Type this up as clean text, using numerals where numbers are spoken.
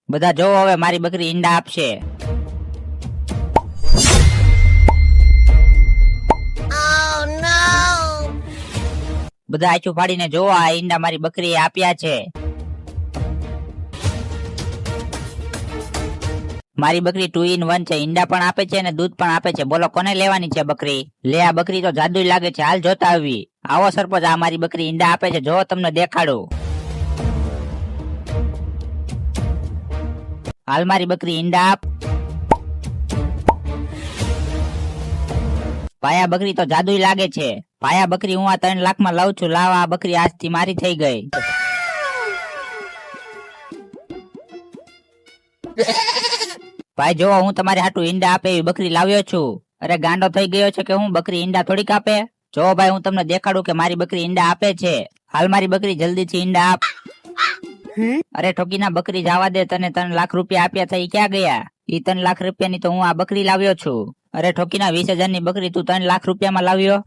બધા જોવો હવે મારી બકરી ઈંડા આપશે. બધા આંચું ફાડીને જોવો, આ ઈંડા મારી બકરીએ આપ્યા છે. મારી બકરી 2 in 1 છે. ઈંડા પણ આપે છે અને દૂધ પણ આપે છે. બોલો કોને લેવાની છે બકરી? લે, આ બકરી તો જાદુઈ લાગે છે. હાલ જોતા આવી. આવો સરપંચ, આ મારી બકરી ઈંડા આપે છે. જો તમને દેખાડું. હાલ મારી બકરી ઈંડા આપ. પાયા બકરી તો જાદુઈ લાગે છે. પાયા બકરી હું આ 3 લાખમાં લઉં છું. લાવ, આ બકરી આજથી મારી થઈ ગઈ. ભાઈ જો, હું તમારી હાટુ ઈંડા આપે એવી બકરી લાવ્યો છું. અરે ગાંડો થઈ ગયો છે કે હું? બકરી ઈંડા થોડીક આપે? જો ભાઈ, હું તમને દેખાડું કે મારી બકરી ઈંડા આપે છે. હાલ મારી બકરી જલ્દીથી ઈંડા આપ. અરે ઠોકીના, બકરી જવા દે. તને 3 લાખ રૂપિયા આપ્યા હતા, ઈ ક્યાં ગયા? ઈ 3 લાખ રૂપિયાની તો હું આ બકરી લાવ્યો છું. અરે ઠોકીના, 20,000 ની બકરી તું 3 લાખ રૂપિયામાં લાવ્યો?